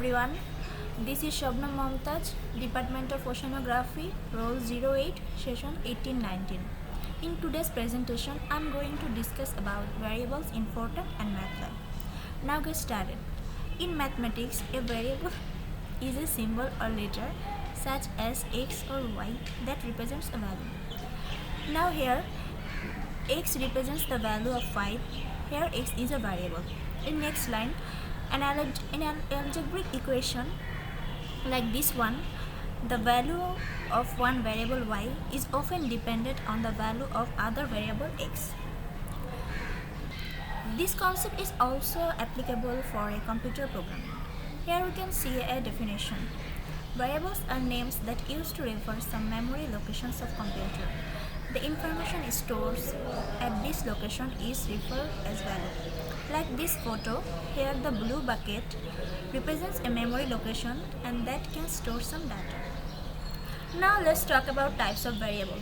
everyone. This is Shobna Momtaj, Department of Oceanography, Role 08, Session 18-19. In today's presentation, I'm going to discuss about variables in Fortran and MATLAB. Now get started. In mathematics, a variable is a symbol or letter such as x or y that represents a value. Now here, x represents the value of 5. Here x is a variable. In next line, in an algebraic equation like this one, the value of one variable y is often dependent on the value of other variable x. This concept is also applicable for a computer program. Here we can see a definition. Variables are names that used to refer some memory locations of computer. The information stored at this location is referred as value. Like this photo, here the blue bucket represents a memory location and that can store some data. Now let's talk about types of variable.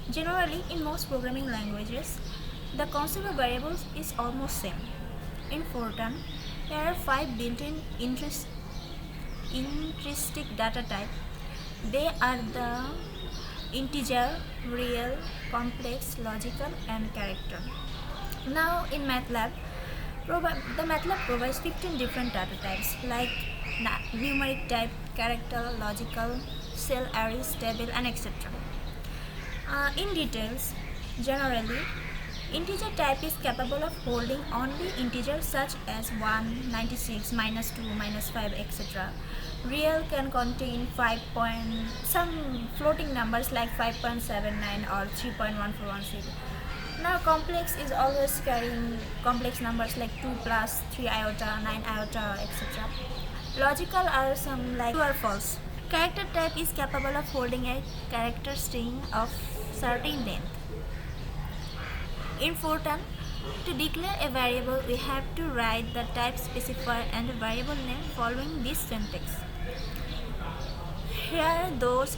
Generally, in most programming languages, the concept of variables is almost same. In Fortran, there are 5 built-in intrinsic data types. They are the integer, real, complex, logical, and character. Now in MATLAB, the MATLAB provides 15 different data types like numeric type, character, logical, cell arrays, table, and etc. In details, generally, integer type is capable of holding only integers such as 1, 96, minus 2, minus 5, etc. Real can contain some floating numbers like 5.79 or 3.1416. Now complex is always carrying complex numbers like 2 plus 3 iota, 9 iota, etc. Logical are some like true or false. Character type is capable of holding a character string of certain length. In Fortran, to declare a variable, we have to write the type specifier and the variable name following this syntax. Here, those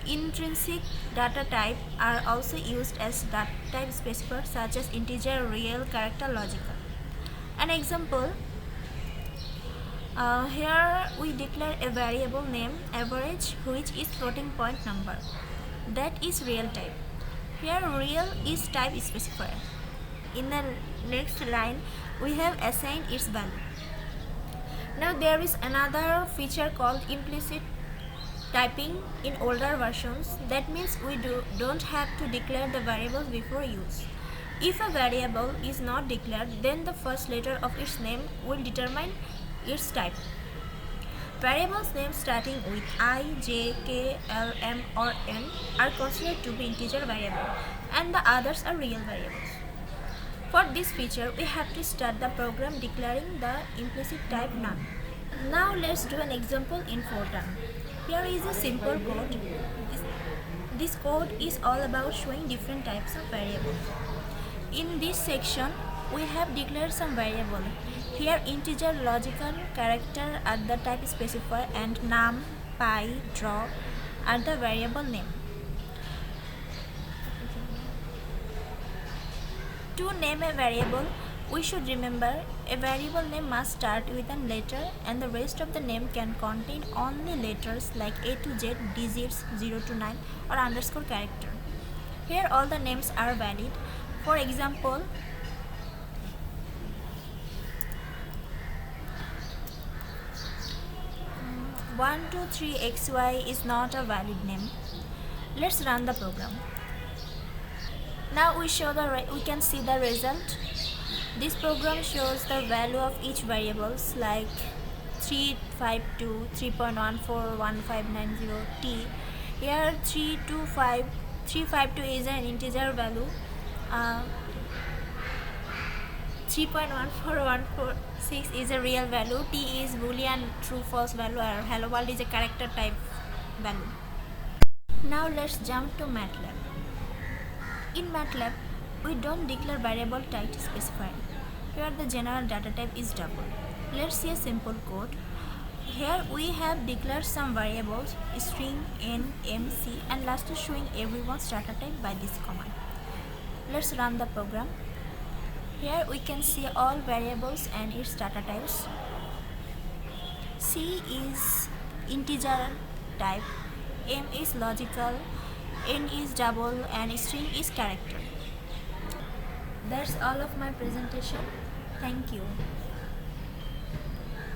intrinsic data type are also used as data type specifier such as integer, real, character, logical. An example, here we declare a variable name average which is floating point number. That is real type. Here real is type specifier. In the next line, we have assigned its value. Now there is another feature called implicit typing in older versions. That means we don't have to declare the variables before use. If a variable is not declared, then the first letter of its name will determine its type. Variables names starting with I, J, K, L, M or N are considered to be integer variable and the others are real variables. For this feature, we have to start the program declaring the implicit type none. Now let's do an example in Fortran. Here is a simple code. This code is all about showing different types of variables. In this section, we have declared some variable. Here integer, logical, character are the type specifier and num, pi, draw are the variable name. To name a variable, we should remember a variable name must start with a letter and the rest of the name can contain only letters like A to Z, digits 0 to 9 or underscore character. Here all the names are valid. For example, 123xy is not a valid name. Let's run the program. Now we can see the result. This program shows the value of each variables like 352, 3.141590t. Here 352 is an integer value. 3.1416 is a real value. T is boolean true false value, or hello world is a character type value. Now let's jump to MATLAB. In MATLAB, we don't declare variable type specifier. Here the general data type is double. Let's see a simple code. Here we have declared some variables string, n, m, c and lastly showing everyone's data type by this command. Let's run the program. Here we can see all variables and its data types. C is integer type, M is logical, N is double, and string is character. That's all of my presentation. Thank you.